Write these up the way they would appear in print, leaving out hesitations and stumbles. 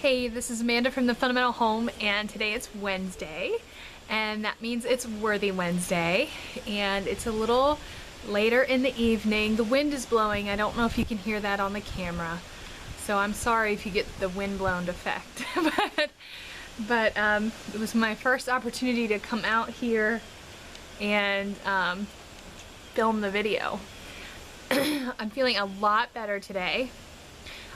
Hey, this is Amanda from The Fundamental Home, and today it's Wednesday, and that means it's Worthy Wednesday, and it's a little later in the evening. The wind is blowing. I don't know if you can hear that on the camera, so I'm sorry if you get the wind-blown effect. but it was my first opportunity to come out here and film the video. I'm feeling a lot better today.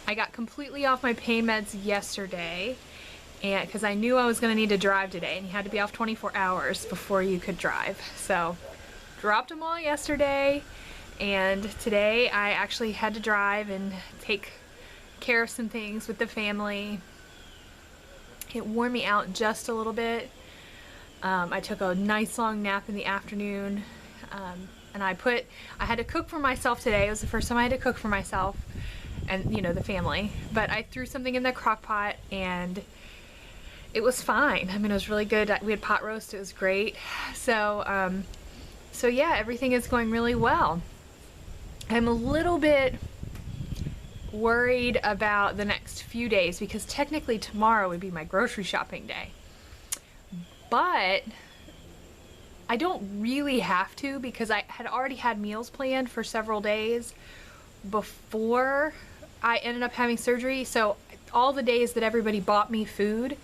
I got completely off my pain meds yesterday, and because I knew I was going to need to drive today, and you had to be off 24 hours before you could drive. So dropped them all yesterday, and today I actually had to drive and take care of some things with the family. It wore me out just a little bit. I took a nice long nap in the afternoon, and I had to cook for myself today. It was the first time I had to cook for myself and, you know, the family. But I threw something in the crock pot and it was fine. I mean, it was really good. We had pot roast. It was great. So yeah, everything is going really well. I'm a little bit worried about the next few days because technically tomorrow would be my grocery shopping day. But I don't really have to because I had already had meals planned for several days before I ended up having surgery. So all the days that everybody bought me food,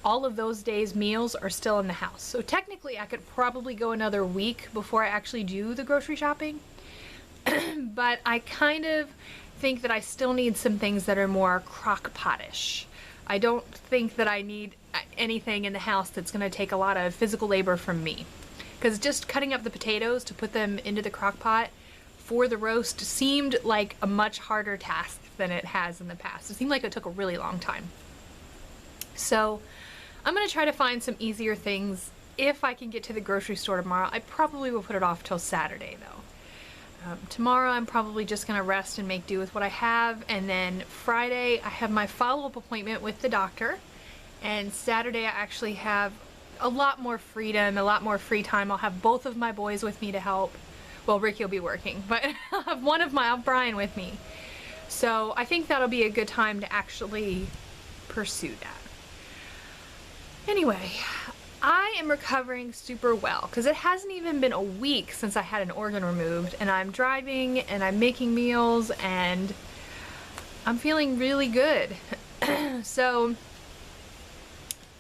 all of those days' meals are still in the house. So technically I could probably go another week before I actually do the grocery shopping. But I kind of think that I still need some things that are more crock pot-ish. I don't think that I need anything in the house that's going to take a lot of physical labor from me. Because just cutting up the potatoes to put them into the crock pot for the roast seemed like a much harder task than it has in the past. It seemed like it took a really long time. So I'm going to try to find some easier things if I can get to the grocery store tomorrow. I probably will put it off till Saturday though. Tomorrow I'm probably just going to rest and make do with what I have, and then Friday I have my follow-up appointment with the doctor, and Saturday I actually have a lot more freedom, a lot more free time. I'll have both of my boys with me to help. Well, Ricky will be working, but I'll have Brian with me. So I think that'll be a good time to actually pursue that. Anyway, I am recovering super well because it hasn't even been a week since I had an organ removed, and I'm driving and I'm making meals and I'm feeling really good. So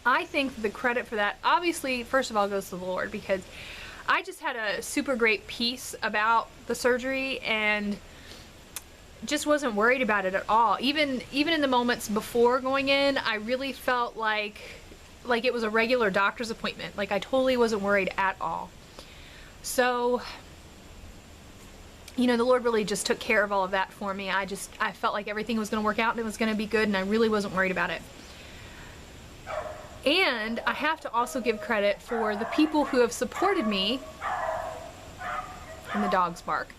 I think the credit for that obviously first of all goes to the Lord, because I just had a super great peace about the surgery and just wasn't worried about it at all. Even in the moments before going in, I really felt like it was a regular doctor's appointment. Like I totally wasn't worried at all. So, you know, the Lord really just took care of all of that for me. I felt like everything was going to work out and it was going to be good, and I really wasn't worried about it. And I have to also give credit for the people who have supported me, and the dogs bark.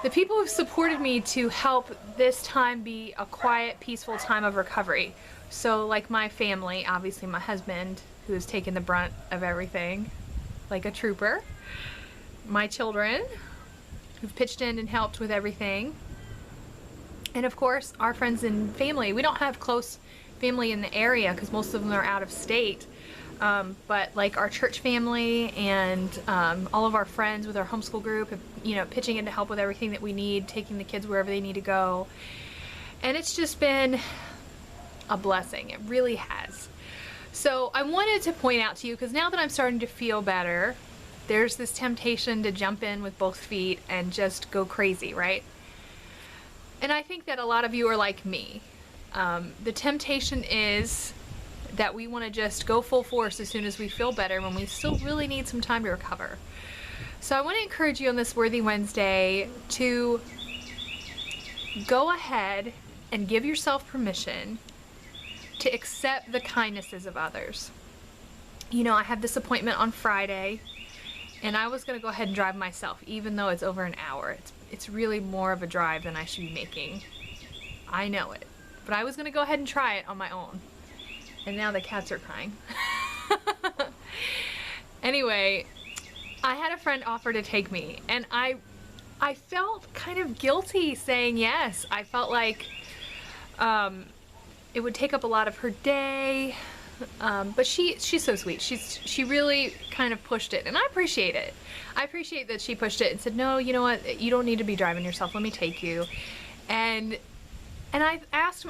The people who've supported me to help this time be a quiet, peaceful time of recovery. So like my family, obviously my husband, who has taken the brunt of everything, like a trooper. My children, who've pitched in and helped with everything. And of course, our friends and family. We don't have close family in the area because most of them are out of state. But like our church family and all of our friends with our homeschool group, have, you know, pitching in to help with everything that we need, taking the kids wherever they need to go. And it's just been a blessing. It really has. So I wanted to point out to you, because now that I'm starting to feel better, there's this temptation to jump in with both feet and just go crazy, right? And I think that a lot of you are like me. The temptation is that we want to just go full force as soon as we feel better when we still really need some time to recover. So I want to encourage you on this Worthy Wednesday to go ahead and give yourself permission to accept the kindnesses of others. You know, I have this appointment on Friday, and I was going to go ahead and drive myself, even though it's over an hour. It's really more of a drive than I should be making. I know it. But I was going to go ahead and try it on my own. And now the cats are crying. Anyway, I had a friend offer to take me, and I felt kind of guilty saying yes. I felt like it would take up a lot of her day. But she's so sweet. She really kind of pushed it, and I appreciate it. I appreciate that she pushed it and said, no, you know what, you don't need to be driving yourself, let me take you. And I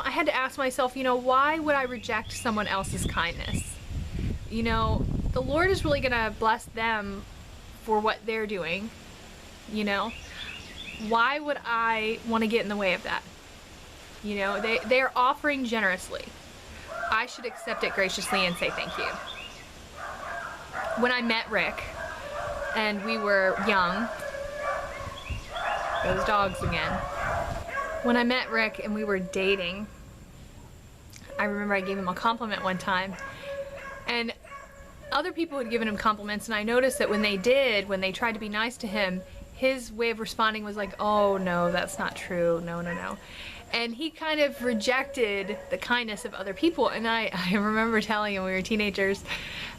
had to ask myself, you know, why would I reject someone else's kindness? You know, the Lord is really gonna bless them for what they're doing, you know. Why would I want to get in the way of that? You know, they're offering generously. I should accept it graciously and say thank you. When I met Rick and we were young, those dogs again. When I met Rick and we were dating, I remember I gave him a compliment one time, and other people had given him compliments, and I noticed that when they tried to be nice to him, his way of responding was like, oh no, that's not true, no, no, no. And he kind of rejected the kindness of other people. And I remember telling him, we were teenagers,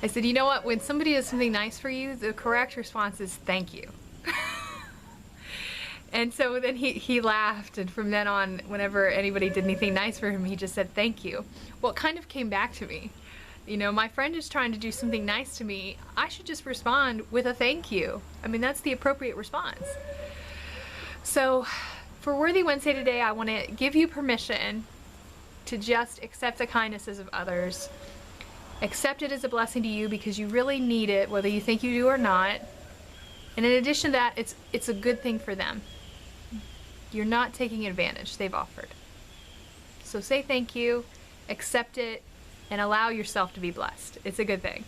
I said, you know what, when somebody does something nice for you, the correct response is thank you. And so then he laughed, and from then on, whenever anybody did anything nice for him, he just said thank you. Well, it kind of came back to me. You know, my friend is trying to do something nice to me, I should just respond with a thank you. I mean, that's the appropriate response. So for Worthy Wednesday today, I want to give you permission to just accept the kindnesses of others. Accept it as a blessing to you because you really need it, whether you think you do or not. And in addition to that, it's a good thing for them. You're not taking advantage, they've offered. So say thank you, accept it, and allow yourself to be blessed. It's a good thing.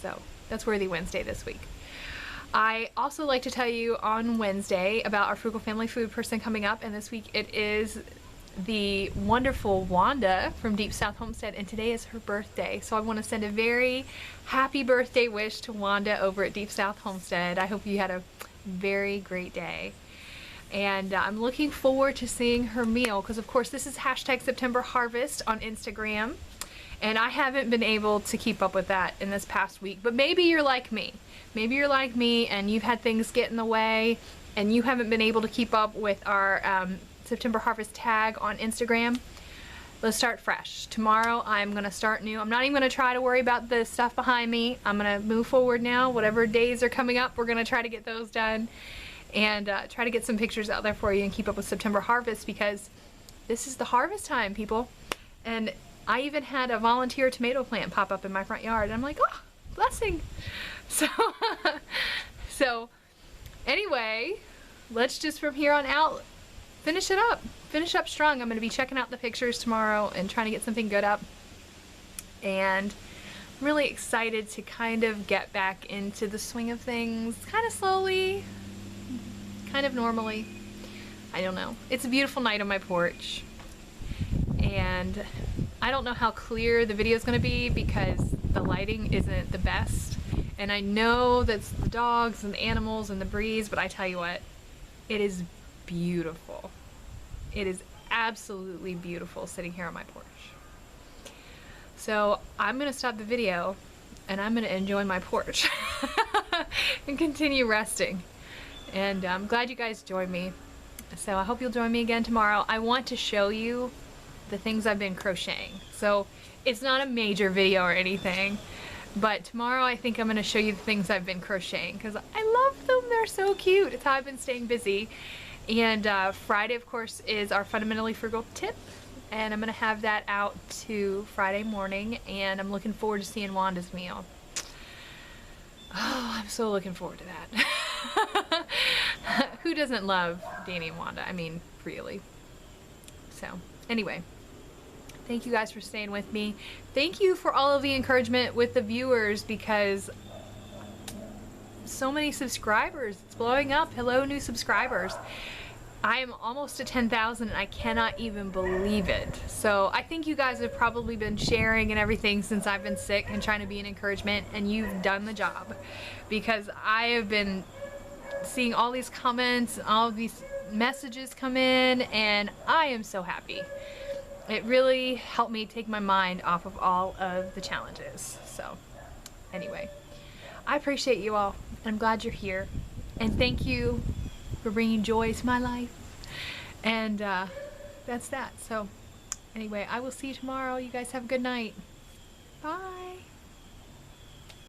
So that's Worthy Wednesday this week. I also like to tell you on Wednesday about our Frugal Family Food Person coming up, and this week it is the wonderful Wanda from Deep South Homestead, and today is her birthday. So I want to send a very happy birthday wish to Wanda over at Deep South Homestead. I hope you had a very great day. And I'm looking forward to seeing her meal, because of course this is hashtag September Harvest on Instagram. And I haven't been able to keep up with that in this past week, but maybe you're like me. Maybe you're like me and you've had things get in the way and you haven't been able to keep up with our September Harvest tag on Instagram. Let's start fresh. Tomorrow I'm gonna start new. I'm not even gonna try to worry about the stuff behind me. I'm gonna move forward now. Whatever days are coming up, we're gonna try to get those done and try to get some pictures out there for you and keep up with September Harvest, because this is the harvest time, people. And I even had a volunteer tomato plant pop up in my front yard, and I'm like, oh, blessing. So anyway, let's just from here on out finish it up. Finish up strong. I'm going to be checking out the pictures tomorrow and trying to get something good up. And I'm really excited to kind of get back into the swing of things, kind of slowly, kind of normally. I don't know. It's a beautiful night on my porch. And I don't know how clear the video is going to be because the lighting isn't the best. And I know that's the dogs and the animals and the breeze, but I tell you what, it is beautiful. It is absolutely beautiful sitting here on my porch. So I'm going to stop the video and I'm going to enjoy my porch and continue resting. And I'm glad you guys joined me. So I hope you'll join me again tomorrow. I want to show you the things I've been crocheting. So it's not a major video or anything, but tomorrow I think I'm going to show you the things I've been crocheting because I love them. They're so cute. It's how I've been staying busy. And Friday, of course, is our Fundamentally Frugal tip, and I'm going to have that out to Friday morning, and I'm looking forward to seeing Wanda's meal. Oh, I'm so looking forward to that. Who doesn't love Danny and Wanda? I mean, really. So anyway, thank you guys for staying with me. Thank you for all of the encouragement with the viewers, because so many subscribers. It's blowing up. Hello, new subscribers. I am almost at 10,000 and I cannot even believe it. So I think you guys have probably been sharing and everything since I've been sick and trying to be an encouragement, and you've done the job, because I have been seeing all these comments, all of these messages come in, and I am so happy. It really helped me take my mind off of all of the challenges. So anyway, I appreciate you all, and I'm glad you're here, and thank you for bringing joy to my life. And that's that. So Anyway, I will see you tomorrow. You guys have a good night. Bye.